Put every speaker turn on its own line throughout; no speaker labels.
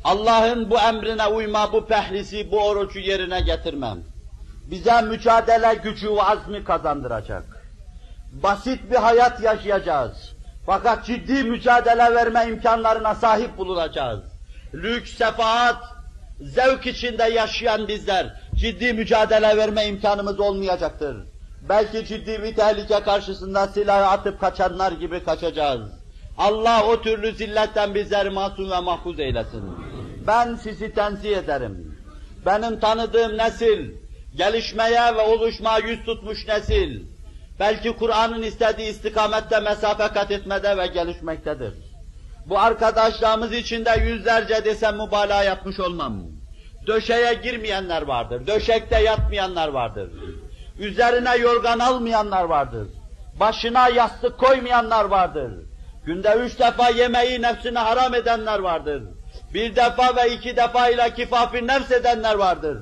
Allah'ın bu emrine uyma, bu pehlisi, bu orucu yerine getirmem, bize mücadele gücü ve azmi kazandıracak. Basit bir hayat yaşayacağız. Fakat ciddi mücadele verme imkanlarına sahip bulunacağız. Lüks, sefahat, zevk içinde yaşayan bizler, ciddi mücadele verme imkanımız olmayacaktır. Belki ciddi bir tehlike karşısında silahı atıp kaçanlar gibi kaçacağız. Allah o türlü zilletten bizleri masum ve mahfuz eylesin. Ben sizi tenzih ederim. Benim tanıdığım nesil, gelişmeye ve oluşmaya yüz tutmuş nesil, belki Kur'an'ın istediği istikamette mesafe kat etmede ve gelişmektedir. Bu arkadaşlarımız içinde yüzlerce desem mübalağa yapmış olmam. Döşeye girmeyenler vardır, döşekte yatmayanlar vardır. Üzerine yorgan almayanlar vardır. Başına yastık koymayanlar vardır. Günde 3 defa yemeği nefsine haram edenler vardır. 1 defa ve 2 defa ile kifaf-ı nefs edenler vardır.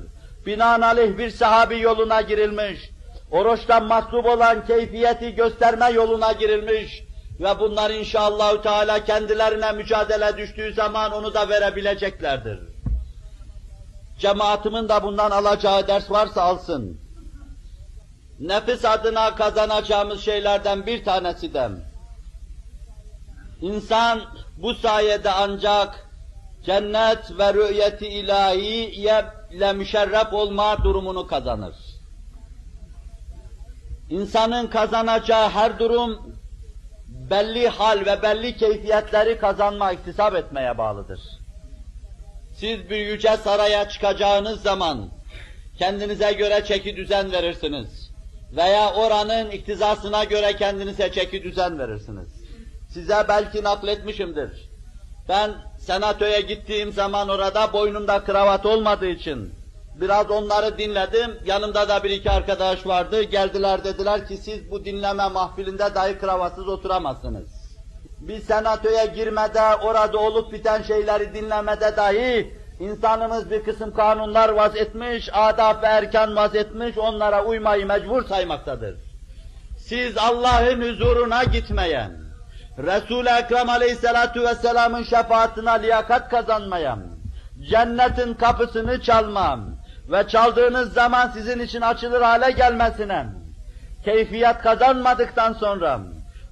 Binaenaleyh bir sahabi yoluna girilmiş, oruçtan mahsup olan keyfiyeti gösterme yoluna girilmiş ve bunlar inşallahü teala kendilerine mücadele düştüğü zaman onu da verebileceklerdir. Cemaatimin de bundan alacağı ders varsa alsın. Nefis adına kazanacağımız şeylerden bir tanesi de, İnsan bu sayede ancak cennet ve rü'yeti ilahiye ile müşerref olma durumunu kazanır. İnsanın kazanacağı her durum belli hal ve belli keyfiyetleri kazanma, iktisap etmeye bağlıdır. Siz bir yüce saraya çıkacağınız zaman kendinize göre çeki düzen verirsiniz veya oranın iktizasına göre kendinize çeki düzen verirsiniz. Size belki nakletmişimdir. Ben senatoya gittiğim zaman orada boynumda kravat olmadığı için biraz onları dinledim. Yanımda da bir iki arkadaş vardı. Geldiler dediler ki siz bu dinleme mahfilinde dahi kravatsız oturamazsınız. Bir senatoya girmede, orada olup biten şeyleri dinlemede dahi insanımız bir kısım kanunlar vaz etmiş, adab ve erkan vaz etmiş, onlara uymayı mecbur saymaktadır. Siz Allah'ın huzuruna gitmeyen, Resul-i Ekrem aleyhissalatu vesselamın şefaatine liyakat kazanmayan, cennetin kapısını çalmam ve çaldığınız zaman sizin için açılır hale gelmesine, keyfiyet kazanmadıktan sonra,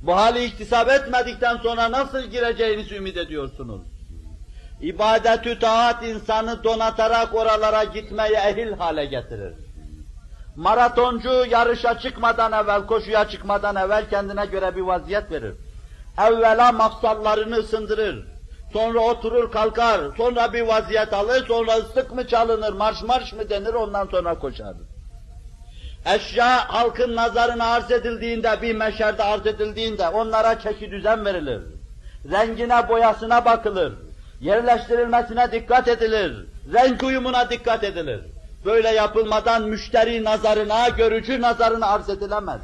bu hali iktisap etmedikten sonra nasıl gireceğinizi ümit ediyorsunuz? İbadet-ü taat insanı donatarak oralara gitmeye ehil hale getirir. Maratoncu yarışa çıkmadan evvel, koşuya çıkmadan evvel kendine göre bir vaziyet verir. Evvela mafsallarını ısındırır, sonra oturur kalkar, sonra bir vaziyet alır, sonra ıslık mı çalınır, marş marş mı denir, ondan sonra koşar. Eşya halkın nazarına arz edildiğinde, bir meşerde arz edildiğinde onlara çeki düzen verilir. Rengine, boyasına bakılır, yerleştirilmesine dikkat edilir, renk uyumuna dikkat edilir. Böyle yapılmadan müşteri nazarına, görücü nazarına arz edilemez.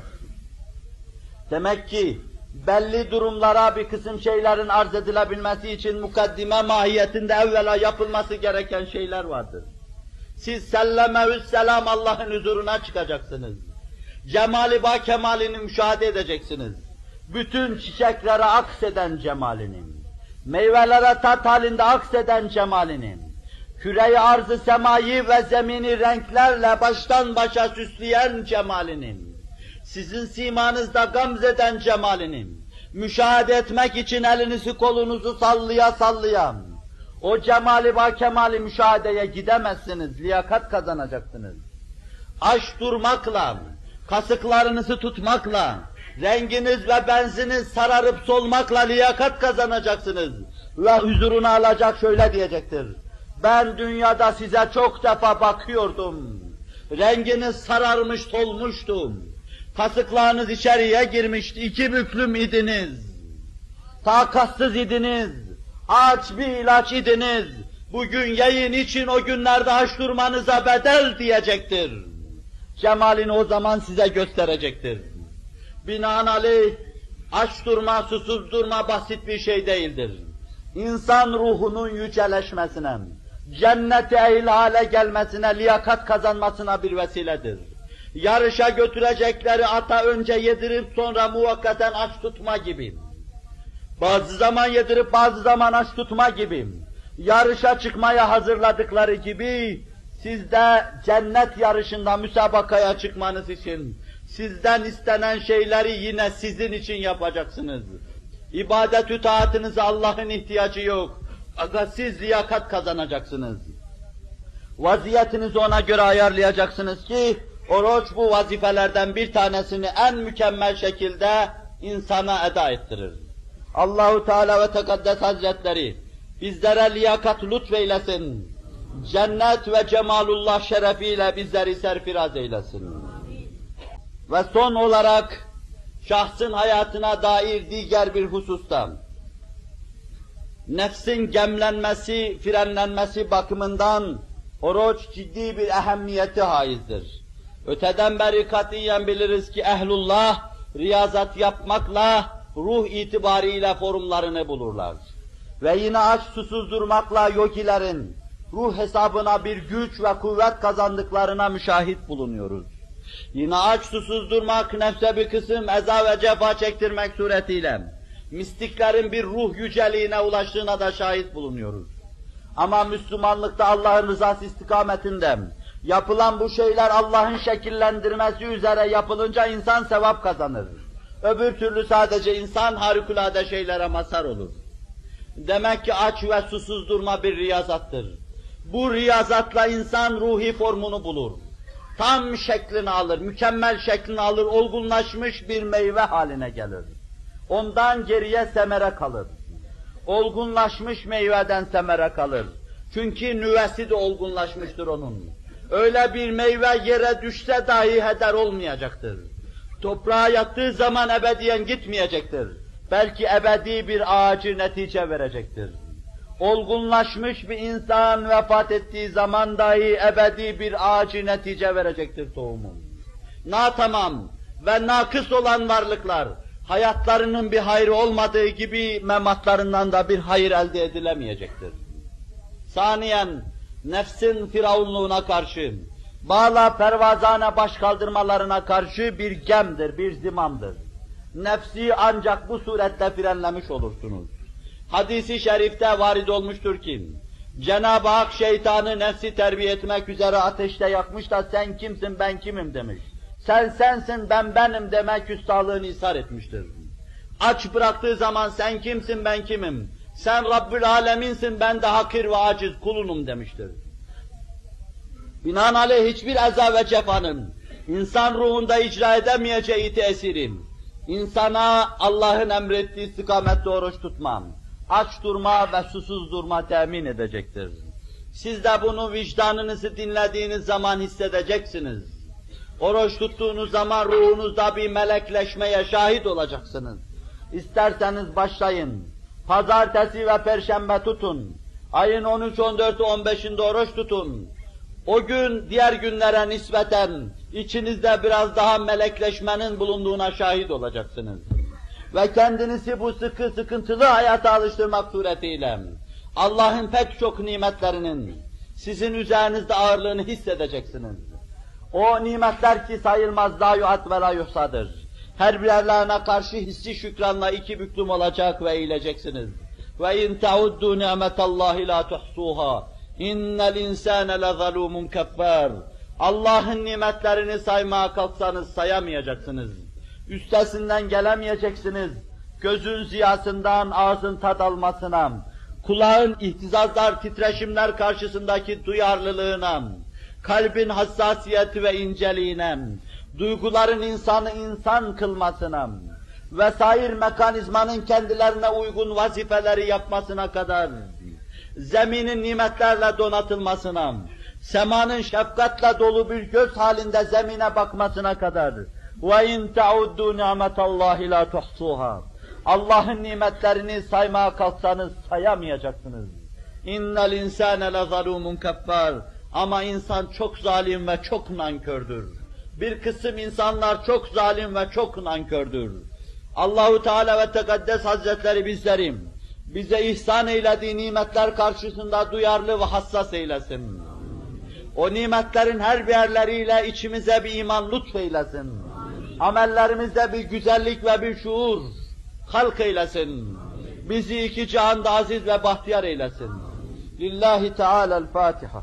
Demek ki belli durumlara bir kısım şeylerin arz edilebilmesi için mukaddime mahiyetinde evvela yapılması gereken şeyler vardır. Siz sellemehüsselam Allah'ın huzuruna çıkacaksınız. Cemali ba kemalini müşahede edeceksiniz. Bütün çiçeklere akseden cemalini, meyvelere tat halinde akseden cemalini, küre-i arz-ı semayı ve zemini renklerle baştan başa süsleyen cemalini, sizin simanızda gamzeden cemalini, müşahede etmek için elinizi kolunuzu sallaya sallaya, o cemali ve kemali müşahedeye gidemezsiniz, liyakat kazanacaksınız. Aç durmakla, kasıklarınızı tutmakla, renginiz ve benziniz sararıp solmakla liyakat kazanacaksınız. Ve huzuruna alacak şöyle diyecektir: ben dünyada size çok defa bakıyordum, renginiz sararmış solmuştum, kasıklarınız içeriye girmişti, 2 büklüm idiniz, takatsız idiniz, aç bir ilaç idiniz, bugün yiyin için o günlerde aç durmanıza bedel diyecektir. Cemalini o zaman size gösterecektir. Binaenaleyh aç durma, susuz durma basit bir şey değildir. İnsan ruhunun yüceleşmesine, cennete ehil hale gelmesine, liyakat kazanmasına bir vesiledir. Yarışa götürecekleri ata önce yedirip sonra muvakkaten aç tutma gibi, bazı zaman yedirip bazı zaman aç tutma gibi, yarışa çıkmaya hazırladıkları gibi, siz de cennet yarışında müsabakaya çıkmanız için, sizden istenen şeyleri yine sizin için yapacaksınız. İbadet-ü taatınıza Allah'ın ihtiyacı yok. Fakat siz liyakat kazanacaksınız. Vaziyetinizi ona göre ayarlayacaksınız ki, oruç bu vazifelerden bir tanesini en mükemmel şekilde insana eda ettirir. Allahu Teala ve Tekaddes Hazretleri bizlere liyakat lütfeylesin. Cennet ve cemalullah şerefiyle bizleri serfiraz eylesin. Ve son olarak şahsın hayatına dair diğer bir hususta, nefsin gemlenmesi, frenlenmesi bakımından oruç ciddi bir ehemmiyeti haizdir. Öteden beri katiyen biliriz ki ehlullah riyazat yapmakla ruh itibariyle formlarını bulurlar. Ve yine aç susuz durmakla yogilerin ruh hesabına bir güç ve kuvvet kazandıklarına müşahit bulunuyoruz. Yine aç susuz durmak, nefse bir kısım eza ve cefa çektirmek suretiyle mistiklerin bir ruh yüceliğine ulaştığına da şahit bulunuyoruz. Ama Müslümanlıkta Allah'ın rızası istikametinde yapılan bu şeyler Allah'ın şekillendirmesi üzere yapılınca insan sevap kazanır. Öbür türlü sadece insan harikulade şeylere mazhar olur. Demek ki aç ve susuz durma bir riyazattır. Bu riyazatla insan ruhi formunu bulur. Tam şeklini alır, mükemmel şeklini alır, olgunlaşmış bir meyve haline gelir. Ondan geriye semere kalır. Olgunlaşmış meyveden semere kalır. Çünkü nüvesi de olgunlaşmıştır onun. Öyle bir meyve yere düşse dahi heder olmayacaktır. Toprağa yattığı zaman ebediyen gitmeyecektir. Belki ebedi bir ağacı netice verecektir. Olgunlaşmış bir insan vefat ettiği zaman dahi ebedi bir ağacı netice verecektir tohumu. Natamam ve nakıs olan varlıklar, hayatlarının bir hayrı olmadığı gibi mematlarından da bir hayır elde edilemeyecektir. Saniyen, nefsin firavunluğuna karşı, bağla pervazane baş kaldırmalarına karşı bir gemdir, bir zimamdır. Nefsi ancak bu surette frenlemiş olursunuz. Hadis-i şerifte varid olmuştur ki, Cenab-ı Hak şeytanı nefsi terbiye etmek üzere ateşte yakmış da sen kimsin ben kimim demiş. Sen sensin ben benim demek üstadlığını ishar etmiştir. Aç bıraktığı zaman sen kimsin ben kimim, sen Rabbül Aleminsin ben de hakir ve aciz kulunum demiştir. Binaenaleyh hiçbir eza ve cefanın insan ruhunda icra edemeyeceği tesirim, insana Allah'ın emrettiği istikamette oruç tutmam, aç durma ve susuz durma temin edecektir. Siz de bunu vicdanınızı dinlediğiniz zaman hissedeceksiniz. Oruç tuttuğunuz zaman ruhunuzda bir melekleşmeye şahit olacaksınız. İsterseniz başlayın. Pazartesi ve perşembe tutun. Ayın 13, 14, 15'inde oruç tutun. O gün diğer günlere nispeten içinizde biraz daha melekleşmenin bulunduğuna şahit olacaksınız. Ve kendinizi bu sıkıntılı hayata alıştırmak suretiyle Allah'ın pek çok nimetlerinin sizin üzerinizde ağırlığını hissedeceksiniz. O nimetler ki sayılmaz la yuat ve la yuhsadır. Her birerlerine karşı hissi şükranla iki büklüm olacak ve eğileceksiniz. Ve in tauddu ni'metallahi la tuhsuha. İnnel insane lezalumun keffar. Allah'ın nimetlerini saymaya kalksanız sayamayacaksınız. Üstesinden gelemeyeceksiniz. Gözün ziyasından ağzın tad almasına, kulağın ihtizazlar, titreşimler karşısındaki duyarlılığına, kalbin hassasiyeti ve inceliğine, duyguların insanı insan kılmasına vesair mekanizmanın kendilerine uygun vazifeleri yapmasına kadar, zeminin nimetlerle donatılmasına, semanın şefkatle dolu bir göz halinde zemine bakmasına kadar, وَاِنْ تَعُدُّوا نِعْمَةَ اللّٰهِ لَا تُحْصُوهَا. Allah'ın nimetlerini saymaya kalksanız sayamayacaksınız. اِنَّ الْاِنْسَانَ لَظَلُومٌ كَفَّارٌ. Ama insan çok zalim ve çok nankördür. Bir kısım insanlar çok zalim ve çok nankördür. Allahu Teala ve Tekaddes Hazretleri bize ihsan eylediği nimetler karşısında duyarlı ve hassas eylesin. O nimetlerin her bir yerleriyle içimize bir iman lütfeylesin. Amellerimizde bir güzellik ve bir şuur halk eylesin. Bizi iki cihanda aziz ve bahtiyar eylesin. Lillahi Teala'l-Fatiha.